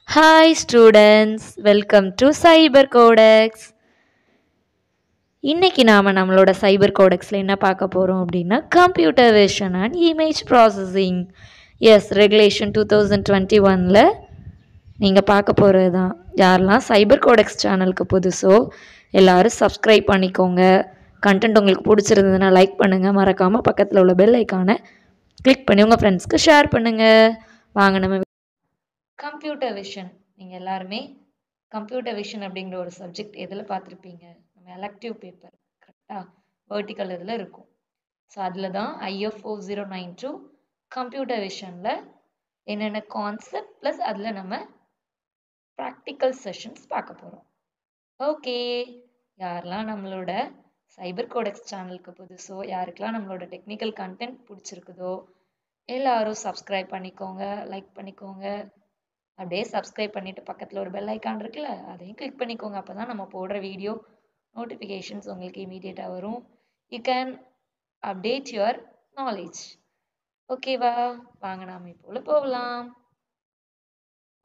Hi students, welcome to Cyber Codex. இன்னைக்கு நம்மளோட சைபர் கோடெக்ஸில் என்ன பார்க்க போகிறோம் அப்படின்னா computer vision and image processing. Yes, regulation 2021 நீங்கள் பார்க்க போகிறது தான். யாரெல்லாம் சைபர் கோடெக்ஸ் சேனலுக்கு புதுசோ எல்லோரும் சப்ஸ்கிரைப் பண்ணிக்கோங்க. கண்டென்ட் உங்களுக்கு பிடிச்சிருந்ததுன்னா லைக் பண்ணுங்கள். மறக்காமல் பக்கத்தில் உள்ள பெல் ஐக்கானை கிளிக் பண்ணி உங்கள் ஃப்ரெண்ட்ஸ்க்கு ஷேர் பண்ணுங்கள். வாங்க நம்ம கம்ப்யூட்டர் விஷன். நீங்கள் எல்லாருமே கம்ப்யூட்டர் விஷன் அப்படிங்கிற ஒரு சப்ஜெக்ட் எதில் பார்த்துருப்பீங்க? நம்ம எலக்டிவ் பேப்பர் கரெக்டாக வேர்ட்டிக்கல் இதில் இருக்கும். ஸோ அதில் தான் IF 4092 கம்ப்யூட்டர் விஷனில் என்னென்ன கான்செப்ட் ப்ளஸ் அதில் நம்ம ப்ராக்டிக்கல் செஷன்ஸ் பார்க்க போகிறோம். ஓகே, யாரெல்லாம் நம்மளோட சைபர் கோடெக்ஸ் சேனலுக்கு புதுசோ, யாருக்கெல்லாம் நம்மளோட டெக்னிக்கல் கண்டென்ட் பிடிச்சிருக்குதோ எல்லாரும் சப்ஸ்கிரைப் பண்ணிக்கோங்க, லைக் பண்ணிக்கோங்க. அப்படியே சப்ஸ்கிரைப் பண்ணிவிட்டு பக்கத்தில் ஒரு பெல் ஐக்கான் இருக்குல்ல, அதையும் கிளிக் பண்ணிக்கோங்க. அப்போ தான் நம்ம போடுற வீடியோ நோட்டிஃபிகேஷன்ஸ் உங்களுக்கு இமீடியட்டாக வரும். You can update your knowledge. ஓகேவா? வாங்க நாம் இப்போ போகலாம்.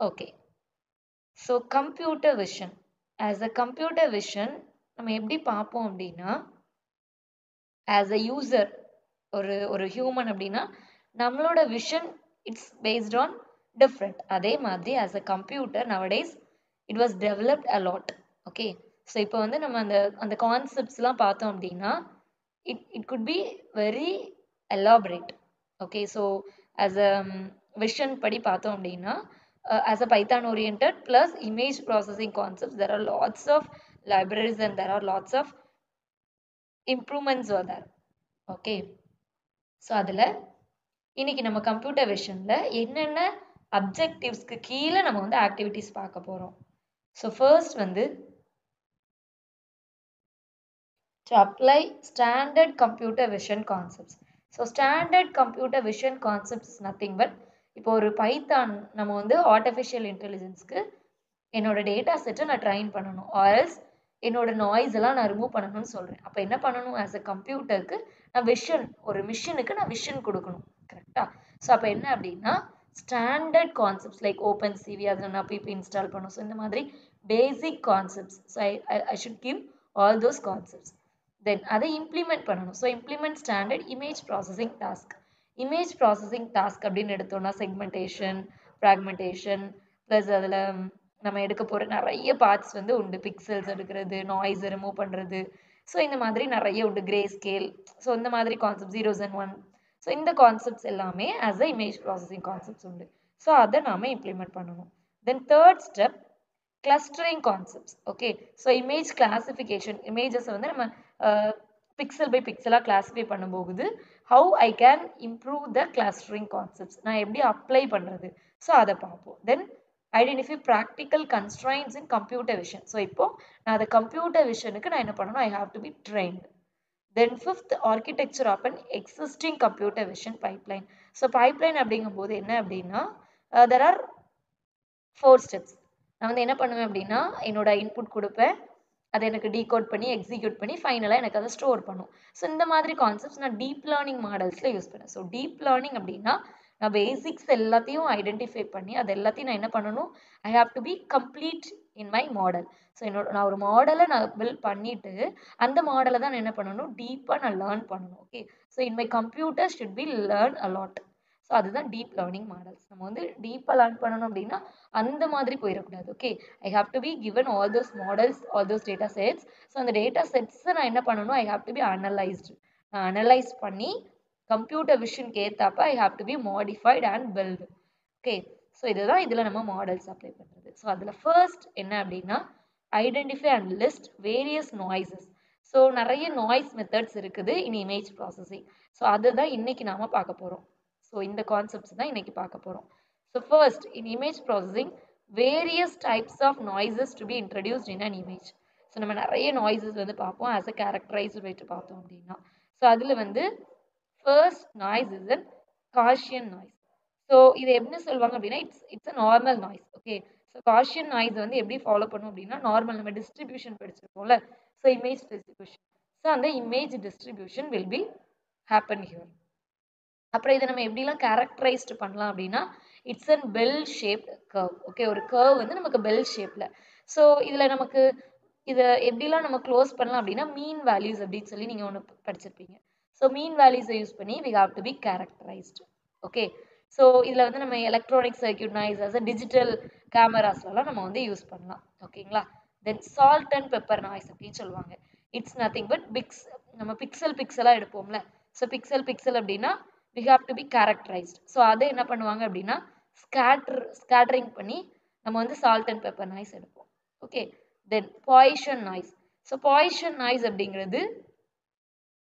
Okay, so computer vision. As a computer vision நம்ம எப்படி பார்ப்போம் அப்படின்னா, ஆஸ் அ யூசர், ஒரு ஹியூமன் அப்படின்னா நம்மளோட vision it's based on different. அதே மாதிரி as a computer nowadays it was developed a lot. Okay, so இப்போ வந்து நம்ம அந்த கான்செப்ட்ஸ்லாம் பார்த்தோம் அப்படின்னா it could be very elaborate. Okay, so as a vision படி பார்த்தோம் அப்படின்னா as a Python oriented plus image processing concepts, there are lots of libraries and there are lots of improvements over there. Okay, so அதில் இன்னைக்கு நம்ம computer விஷனில் என்னென்ன அப்ஜெக்டிவ்ஸ்க்கு கீழே நம்ம வந்து ஆக்டிவிட்டீஸ் பார்க்க போகிறோம். ஸோ ஃபர்ஸ்ட் வந்து to apply standard computer vision concepts. So standard computer vision concepts is nothing but இப்போ ஒரு பைத்தான் நம்ம வந்து ஆர்டிஃபிஷியல் இன்டெலிஜென்ஸ்க்கு என்னோட டேட்டா செட்டை நான் ட்ரைன் பண்ணணும், ஆர்எல்ஸ் என்னோட நாய்ஸ் எல்லாம் நான் ரிமூவ் பண்ணணும்னு சொல்கிறேன். அப்போ என்ன பண்ணணும்? ஆஸ் அ கம்ப்யூட்டருக்கு நான் விஷன், ஒரு மிஷினுக்கு நான் விஷன் கொடுக்கணும். கரெக்டாக? ஸோ அப்போ என்ன அப்படின்னா standard concepts like OpenCV அதில் நான் பிபி இன்ஸ்டால் பண்ணணும். ஸோ இந்த மாதிரி basic concepts. So I should give all those concepts. Then அதை இம்ப்ளிமெண்ட் பண்ணணும். So implement standard image processing task. Image processing task அப்படின்னு எடுத்தோம்னா செக்மெண்டேஷன், ஃப்ராக்மெண்டேஷன் ப்ளஸ் அதில் நம்ம எடுக்க போகிற நிறைய பார்ட்ஸ் வந்து உண்டு. பிக்சல்ஸ் எடுக்கிறது, நாய்ஸ் ரிமூவ் பண்ணுறது, ஸோ இந்த மாதிரி நிறைய உண்டு. கிரே ஸ்கேல், ஸோ இந்த மாதிரி கான்செப்ட் 0s and 1. ஸோ இந்த கான்செப்ட்ஸ் எல்லாமே as a image processing concepts உண்டு. ஸோ அதை நாம் இம்ப்ளிமெண்ட் பண்ணணும். Then third step clustering concepts. Okay, so image classification. இமேஜஸை வந்து நம்ம பிக்சல் பை பிக்சலாக கிளாஸிஃபை பண்ணும்போது how I can improve the clustering concepts, நான் எப்படி அப்ளை பண்ணுறது, ஸோ அதை பார்ப்போம். Then identify practical constraints in computer vision. So இப்போ நான் அதை கம்ப்யூட்டர் விஷனுக்கு நான் என்ன பண்ணணும்? I have to be trained. Then fifth architecture of an existing computer vision pipeline. So pipeline அப்படிங்கும்போது என்ன அப்படின்னா தெர் ஆர் 4 ஸ்டெப்ஸ். நான் வந்து என்ன பண்ணுவேன் அப்படின்னா என்னோட இன்புட் கொடுப்பேன், அதை எனக்கு டீகோட் பண்ணி எக்ஸிக்யூட் பண்ணி ஃபைனலாக எனக்கு அதை ஸ்டோர் பண்ணும். ஸோ இந்த மாதிரி கான்செப்ட்ஸ் நான் டீப் லேர்னிங் மாடல்ஸில் யூஸ் பண்ணேன். ஸோ டீப் லேர்னிங் அப்படின்னா நான் பேசிக்ஸ் எல்லாத்தையும் ஐடென்டிஃபை பண்ணி அது எல்லாத்தையும் நான் என்ன பண்ணணும்? I have to be complete in my model. So நான் ஒரு மாடலை நான் பில்ட் பண்ணிவிட்டு அந்த மாடலை தான் நான் என்ன பண்ணணும்? டீப்பாக நான் லேர்ன் பண்ணணும். Okay, so in my computer should be learn a lot. So அதுதான் டீப் லேர்னிங் மாடல்ஸ். நம்ம வந்து டீப்பாக லேர்ன் பண்ணணும் அப்படின்னா அந்த மாதிரி போயிடக்கூடாது. Okay, I have to be given all those models, all those data sets. So அந்த டேட்டா செட்ஸை நான் என்ன பண்ணணும்? I have to be analysed. நான் அனலைஸ் பண்ணி கம்ப்யூட்டர் விஷனுக்கு ஏற்றாப்ப I have to be modified and build. Okay, so இதுதான் இதில் நம்ம மாடல்ஸ் அப்ளை பண்ணுறது. ஸோ அதில் ஃபர்ஸ்ட் என்ன அப்படின்னா identify and list various noises. So நிறைய நாய்ஸ் மெத்தட்ஸ் இருக்குது இன் இமேஜ் ப்ராசஸிங். ஸோ அதுதான் இன்னைக்கு நாம் பார்க்க போகிறோம். ஸோ இந்த கான்செப்ட்ஸ் தான் இன்னைக்கு பார்க்க போகிறோம். So first, in image processing various types of noises to be introduced in an image. So நம்ம நிறைய நாய்ஸஸ் வந்து பார்ப்போம் ஆஸ் அ கேரக்டரைஸ்டு வைட்டு பார்த்தோம் அப்படின்னா. ஸோ அதில் வந்து first noise is an Gaussian noise. So இது எப்படி சொல்லுவாங்க அப்படின்னா it's a normal noise. Okay, so Gaussian noise வந்து எப்படி ஃபாலோ பண்ணும் அப்படின்னா நார்மல் நம்ம டிஸ்ட்ரிபியூஷன் படிச்சிருக்கோம்ல, ஸோ இமேஜ் டிஸ்ட்ரிபியூஷன். ஸோ அந்த image distribution will be happen here. அப்புறம் இதை நம்ம எப்படிலாம் கேரக்டரைஸ்டு பண்ணலாம் அப்படின்னா it's an bell shaped curve. Okay, ஒரு கர்வ் வந்து நமக்கு பெல் ஷேப்ல. ஸோ இதுல நமக்கு இதை எப்படிலாம் நம்ம க்ளோஸ் பண்ணலாம் அப்படின்னா மீன் வேல்யூஸ் அப்படின்னு சொல்லி நீங்க ஒன்று படிச்சிருப்பீங்க. ஸோ மீன் வேல்யூஸை யூஸ் பண்ணி we have to be characterised. Okay, so இதில் வந்து நம்ம electronic circuit noise as digital கேமராஸ்லாம் நம்ம வந்து யூஸ் பண்ணலாம். ஓகேங்களா. Then salt and pepper noise அப்படின்னு சொல்லுவாங்க. இட்ஸ் நத்திங் பட் நம்ம பிக்சலாக எடுப்போம்ல. ஸோ பிக்சல் அப்படின்னா we have to be characterised. So அதை என்ன பண்ணுவாங்க அப்படின்னா ஸ்கேட்டரிங் பண்ணி நம்ம வந்து சால்ட் அண்ட் பெப்பர் நாய்ஸ் எடுப்போம். Okay, then Poisson noise. So Poisson noise அப்படிங்கிறது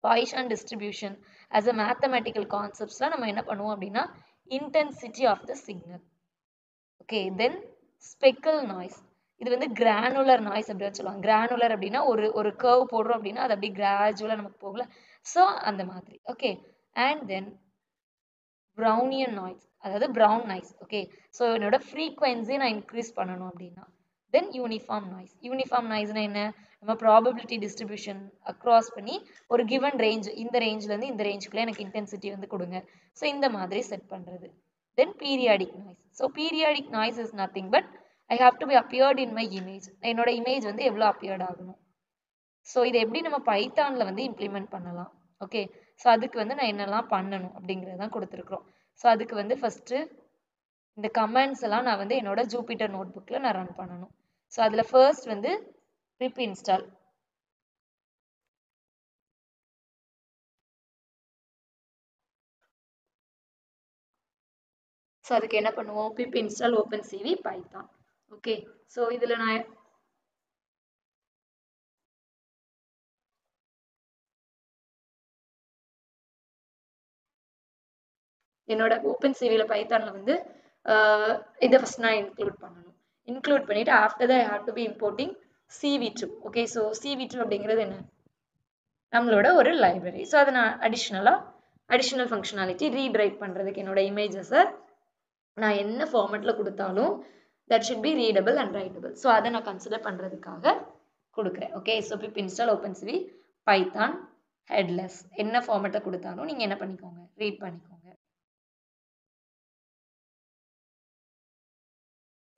Poisson distribution as a mathematical conceptsல நம்ம என்ன பண்ணுவோம் அப்படின்னா intensity of the signal. Okay, then speckle noise. இது வந்து கிரானுலர் நாய்ஸ் அப்படின்னு சொல்லுவாங்க. கிரானுலர் அப்படின்னா ஒரு ஒரு கர்வ் போடுறோம் அப்படின்னா அது அப்படியே கிராஜுவலாக நமக்கு போகல. ஸோ அந்த மாதிரி. Okay, and then Brownian noise, அதாவது ப்ரௌன் நாய்ஸ். ஓகே, ஸோ என்னோட ஃப்ரீக்வன்சி நான் இன்க்ரீஸ் பண்ணணும் அப்படின்னா. தென் யூனிஃபார்ம் நாய்ஸ். யூனிஃபார்ம் நாய்ஸ்னா என்ன, நம்ம ப்ராபபிலிட்டி டிஸ்ட்ரிபியூஷன் அக்ராஸ் பண்ணி ஒரு கிவன் ரேஞ்ச், இந்த ரேஞ்ச்லேருந்து இந்த ரேஞ்சுக்குள்ளே எனக்கு இன்டென்சிட்டி வந்து கொடுங்க. ஸோ இந்த மாதிரி செட் பண்ணுறது. Then periodic noise. So periodic noise is nothing but I have to be appeared in my image. என்னோட இமேஜ் வந்து எவ்வளோ அப்பியர்ட் ஆகணும். ஸோ இதை எப்படி நம்ம பைத்தானில் வந்து இம்ப்ளிமெண்ட் பண்ணலாம். ஓகே, ஸோ அதுக்கு வந்து நான் என்னெல்லாம் பண்ணணும் அப்படிங்கிறது தான் கொடுத்துருக்குறோம். ஸோ அதுக்கு வந்து ஃபஸ்ட்டு இந்த கமெண்ட்ஸ் எல்லாம் நான் வந்து என்னோட ஜூபிட்டர் நோட் புக்கில் நான் ரன் பண்ணணும். ஸோ அதில் ஃபர்ஸ்ட் வந்து pip install. ஸோ அதுக்கு என்ன பண்ணுவோம், pip install opencv python. Okay, so இதில் நான் என்னோட ஓப்பன்சிவியில் பைத்தானில் வந்து இதை ஃபஸ்ட் நான் இன்க்ளூட் பண்ணணும். இன்க்ளூட் பண்ணிவிட்டு after the I have to be importing cv2. Okay, so cv2 அப்படிங்கிறது என்ன, நம்மளோட ஒரு லைப்ரரி. ஸோ அதை நான் அடிஷ்னல் ஃபங்க்ஷனாலிட்டி ரீட் ரைட் பண்ணுறதுக்கு என்னோட இமேஜஸை நான் என்ன ஃபார்மேட்டில் கொடுத்தாலும் that should be readable and writable. So அதை நான் கன்சிடர் பண்ணுறதுக்காக கொடுக்குறேன். Okay, so pip install opencv python headless என்ன ஃபார்மேட்டை கொடுத்தாலும் நீங்கள் என்ன பண்ணிக்கோங்க, ரீட் பண்ணிக்கோங்க.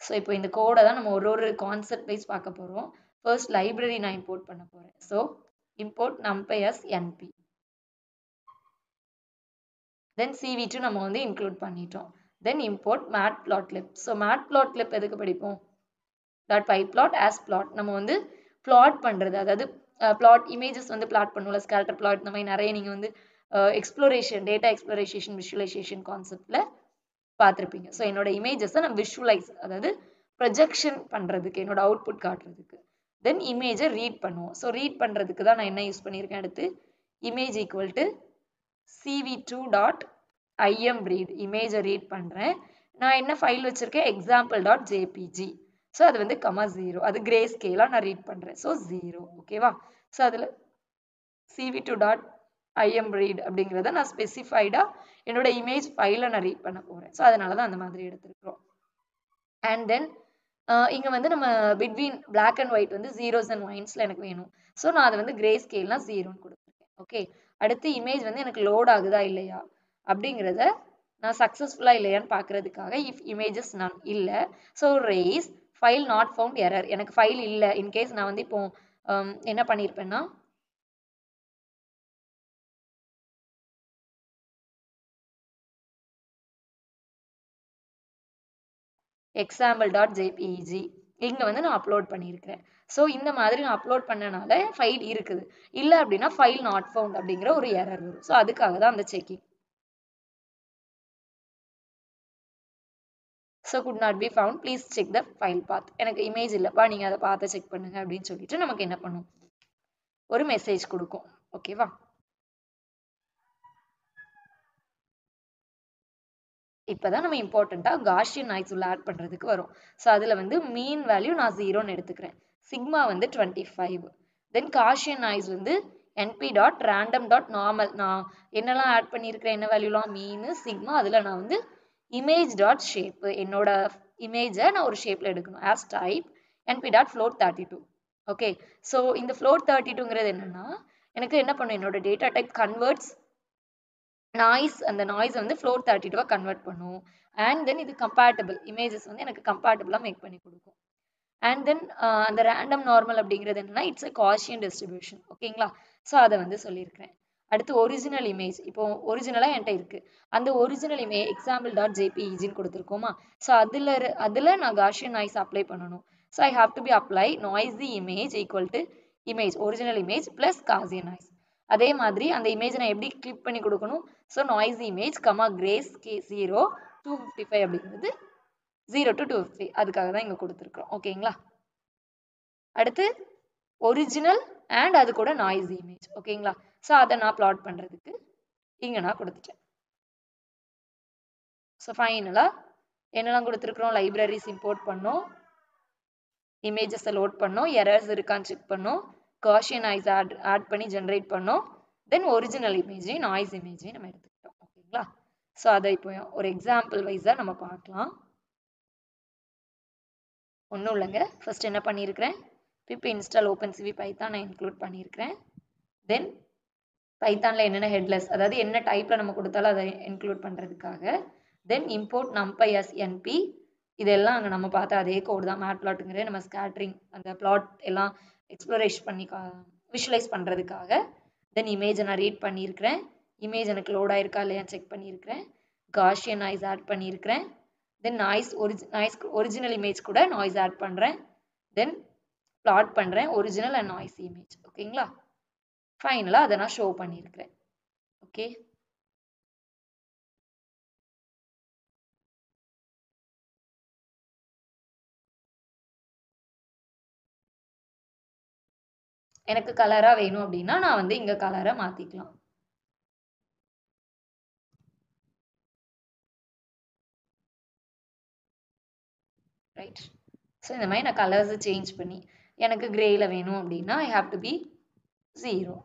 ஸோ இப்போ இந்த கோடை தான் நம்ம ஒரு கான்செப்ட் வைஸ் பார்க்க போகிறோம். ஃபர்ஸ்ட் லைப்ரரி நான் இம்போர்ட் பண்ண போகிறேன். So import numpy as np. தென் cv2 நம்ம வந்து இன்க்ளூட் பண்ணிட்டோம். தென் இம்போர்ட் matplotlib. ஸோ matplotlib எதுக்கு படிப்போம், .pyplot as plot. நம்ம வந்து பிளாட் பண்ணுறது, அதாவது பிளாட் இமேஜஸ் வந்து பிளாட் பண்ணுவோம்ல, ஸ்கேட்டர் பிளாட், இந்த மாதிரி நிறைய நீங்கள் வந்து எக்ஸ்ப்ளோரேஷன், டேட்டா எக்ஸ்ப்ளோரேஷன், விஷுவலைசேஷன் கான்செப்டில் பார்த்துருப்பீங்க. ஸோ என்னோட இமேஜஸை நான் விஷுவலைஸ், அதாவது ப்ரொஜெக்ஷன் பண்ணுறதுக்கு, என்னோட அவுட்புட் காட்டுறதுக்கு. தென் இமேஜை ரீட் பண்ணுவோம். ஸோ ரீட் பண்ணுறதுக்கு தான் நான் என்ன யூஸ் பண்ணியிருக்கேன், அடுத்து இமேஜ் ஈக்குவல் டு cv2.imread. இமேஜை ரீட் பண்ணுறேன். நான் என்ன ஃபைல் வச்சுருக்கேன், example.jpg. ஸோ அது வந்து (0), அது கிரே ஸ்கேலாக நான் ரீட் பண்ணுறேன். ஸோ 0. ஓகேவா. ஸோ அதில் cv2.imread அப்படிங்கிறத நான் ஸ்பெசிஃபைடாக என்னோட இமேஜ் ஃபைலை நான் ரீட் பண்ண போகிறேன். ஸோ அதனால தான் அந்த மாதிரி எடுத்துருக்கிறோம். அண்ட் தென் இங்கே வந்து நம்ம பிட்வீன் பிளாக் அண்ட் ஒயிட் வந்து ஜீரோஸ் அண்ட் ஒயின்ஸில் எனக்கு வேணும். ஸோ நான் அதை வந்து கிரே ஸ்கேல்னா 0ன்னு கொடுத்துருக்கேன். ஓகே, அடுத்து இமேஜ் வந்து எனக்கு லோட் ஆகுதா இல்லையா அப்படிங்கிறத நான் சக்ஸஸ்ஃபுல்லாக இல்லையான்னு பார்க்குறதுக்காக இஃப் இமேஜஸ் நான் இல்லை, so race file not found error. எனக்கு ஃபைல் இல்லை, இன்கேஸ் நான் வந்து இப்போ என்ன பண்ணியிருப்பேன்னா example.jpg இங்கே வந்து நான் அப்லோட் பண்ணியிருக்கிறேன். ஸோ இந்த மாதிரி நான் அப்லோட் பண்ணனால ஃபைல் இருக்குது, இல்லை அப்படின்னா ஃபைல் நாட் ஃபவுண்ட் அப்படிங்கிற ஒரு எரர் வரும். ஸோ அதுக்காக தான் அந்த checking. So could not be found, please check the file path. எனக்கு இமேஜ் இல்லைப்பா, நீங்கள் அதை பார்த்து செக் பண்ணுங்க அப்படின்னு சொல்லிட்டு நமக்கு என்ன பண்ணும், ஒரு மெசேஜ் கொடுக்கும். ஓகேவா. இப்போதான் நம்ம இம்பார்ட்டண்ட்டாக காஷியன் நாய்ஸ் உள்ள ஆட் பண்ணுறதுக்கு வரும். ஸோ அதில் வந்து மீன் வேல்யூ நான் 0ன்னு எடுத்துக்கிறேன், சிக்மா வந்து 25. தென் காஷியன் நாய்ஸ் வந்து np.random.normal. நான் என்னெல்லாம் ஆட் பண்ணியிருக்கிறேன், என்ன வேல்யூலாம், மீனு, சிக்மா. அதில் நான் வந்து image.shape, என்னோட இமேஜை நான் ஒரு ஷேப்பில் எடுக்கணும். as type np.float32. Okay, so இந்த float32ங்கிறது என்னென்னா எனக்கு என்ன பண்ணும், என்னோட டேட்டா டைப் கன்வெர்ட்ஸ் நாய்ஸ் அந்த நாய்ஸ் வந்து ஃப்ளோர் 32 கன்வெர்ட் பண்ணும். அண்ட் தென் இது கம்பேட்டபிள் இமேஜஸ் வந்து எனக்கு கம்பேட்டபிளாக மேக் பண்ணி கொடுக்கும். அண்ட் தென் அந்த ரேண்டம் நார்மல் அப்படிங்கிறது என்னன்னா இட்ஸ் a காஷியன் டிஸ்ட்ரிபியூஷன். ஓகேங்களா? ஸோ அதை வந்து சொல்லியிருக்கிறேன். அடுத்து ஒரிஜினல் இமேஜ். இப்போ ஒரிஜினலாக என்கிட்ட இருக்கு. அந்த ஒரிஜினல் இமேஜ் எக்ஸாம்பிள் டாட் ஜேபிஇஜின்னு கொடுத்துருக்கோமா? ஸோ அதில் நான் காஷியன் நாய்ஸ் அப்ளை பண்ணணும். So I have to be apply noisy image equal to image original image plus Gaussian noise. அதே மாதிரி அந்த இமேஜை நான் எப்படி கிளிக் பண்ணி கொடுக்கணும்? So noisy image comma grays K 0 255 அப்படிங்கிறது 0 to 250 அதுக்காக தான் இங்கே கொடுத்துருக்குறோம். ஓகேங்களா? அடுத்து ஒரிஜினல் அண்ட் அது கூட நாய்ஸி இமேஜ். ஓகேங்களா? ஸோ அதை நான் பிளாட் பண்ணுறதுக்கு இங்கே நான் கொடுத்துட்டேன். ஸோ ஃபைனலாக என்னெல்லாம் கொடுத்துருக்குறோம்? லைப்ரரிஸ் இம்போர்ட் பண்ணோம், இமேஜஸை லோட் பண்ணோம், எரர்ஸ் இருக்கான்னு செக் பண்ணோம், காஷியன் நாய்ஸ் ஆட் பண்ணி ஜென்ரேட் பண்ணோம், தென் ஒரிஜினல் இமேஜையும் நாய்ஸ் இமேஜையும் நம்ம எடுத்துக்கிட்டோம். ஓகேங்களா? ஸோ அதை இப்போ ஒரு எக்ஸாம்பிள் வைஸாக நம்ம பார்க்கலாம். ஒன்றும் இல்லைங்க, ஃபர்ஸ்ட் என்ன பண்ணியிருக்கிறேன்? பிப் இன்ஸ்டால் ஓப்பன் சிவி பைத்தான் நான் இன்க்ளூட் பண்ணியிருக்கிறேன். தென் பைத்தானில் என்னென்ன ஹெட்லெஸ், அதாவது என்ன டைப்பில் நம்ம கொடுத்தாலும் அதை இன்க்ளூட் பண்ணுறதுக்காக. தென் இம்போர்ட் நம்பை as np, இதெல்லாம் அங்கே நம்ம பார்த்த அதே கோட் தான். மேட் பிளாட்டுங்கிற நம்ம ஸ்கேட்ரிங் அந்த பிளாட் எல்லாம் எக்ஸ்ப்ளோரேஷன் பண்ணி விஷுவலைஸ் பண்ணுறதுக்காக. தென் இமேஜை நான் ரீட் பண்ணியிருக்கிறேன். இமேஜ் எனக்கு லோட் ஆயிருக்கா இல்லையா செக் பண்ணியிருக்கிறேன். காஷியன் நாய்ஸ் ஆட் பண்ணியிருக்கிறேன். தென் நாய்ஸ் ஒரிஜினல் இமேஜ் கூட நாய்ஸ் ஆட் பண்ணுறேன். தென் பிளாட் பண்ணுறேன் ஒரிஜினல் அண்ட் நாய்ஸ் இமேஜ். ஓகேங்களா? ஃபைனலாக அதை நான் ஷோ பண்ணியிருக்கிறேன். ஓகே, எனக்கு கலராக வேணும் அப்படின்னா நான் வந்து இங்கே கலரை மாற்றிக்கலாம். ரைட். ஸோ இந்த மாதிரி நான் கலர்ஸை சேஞ்ச் பண்ணி எனக்கு கிரேயில் வேணும் அப்படின்னா ஐ ஹாவ் டு பி 0.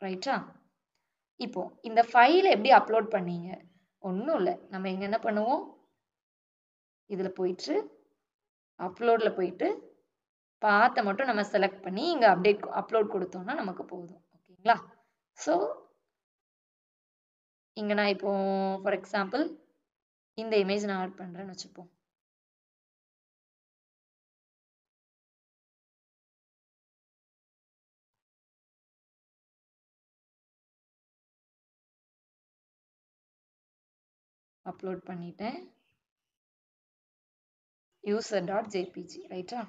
ரைட்டா? இப்போ இந்த ஃபைலை எப்படி அப்லோட் பண்ணீங்க? ஒன்றும் இல்லை, நம்ம எங்கே என்ன பண்ணுவோம்? இதில் போயிட்டு அப்லோடில் போயிட்டு பாத்தை மட்டும் நம்ம செலக்ட் பண்ணி இங்கே அப்லோட் கொடுத்தோம்னா நமக்கு போதும். ஓகேங்களா? ஸோ இங்கே நான் இப்போ ஃபார் எக்ஸாம்பிள் இந்த இமேஜ் நான் ஆட் பண்ணுறேன்னு வச்சுப்போம். அப்லோட் பண்ணிட்டேன். user.jpg. ரைட்டா?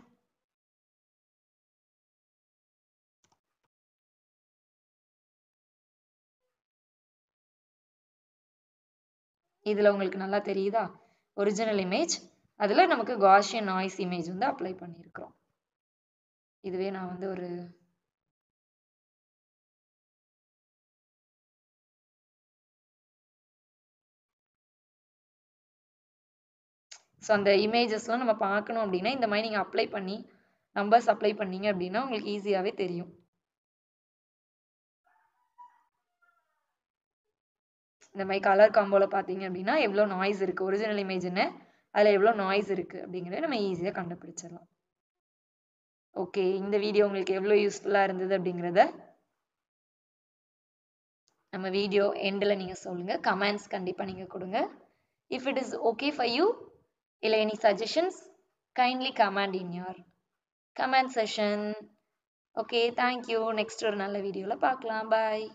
இதில் உங்களுக்கு நல்லா தெரியுதா? ஒரிஜினல் இமேஜ், அதில் நமக்கு காஷியன் நாய்ஸ் இமேஜ் வந்து அப்ளை பண்ணியிருக்கிறோம். இதுவே நான் வந்து ஒரு ஸோ அந்த இமேஜஸ்லாம் நம்ம பார்க்கணும் அப்படின்னா இந்த மாதிரி நீங்கள் அப்ளை பண்ணி நம்பர்ஸ் அப்ளை பண்ணீங்க அப்படின்னா உங்களுக்கு ஈஸியாகவே தெரியும். இந்த மாதிரி கலர் காம்போவில் பார்த்தீங்க அப்படின்னா எவ்வளோ நாய்ஸ் இருக்குது, ஒரிஜினல் இமேஜ்னு அதில் எவ்வளோ நாய்ஸ் இருக்குது அப்படிங்கிறத நம்ம ஈஸியாக கண்டுபிடிச்சிடலாம். ஓகே, இந்த வீடியோ உங்களுக்கு எவ்வளோ யூஸ்ஃபுல்லாக இருந்தது அப்படிங்கிறத நம்ம வீடியோ எண்டில் நீங்கள் சொல்லுங்கள். கமெண்ட்ஸ் கண்டிப்பாக நீங்கள் கொடுங்க. If it is okay for you இல்லை any suggestions kindly comment in your comment session. Okay, thank you. Next ஒரு நல்ல வீடியோவில் பார்க்கலாம். பாய்.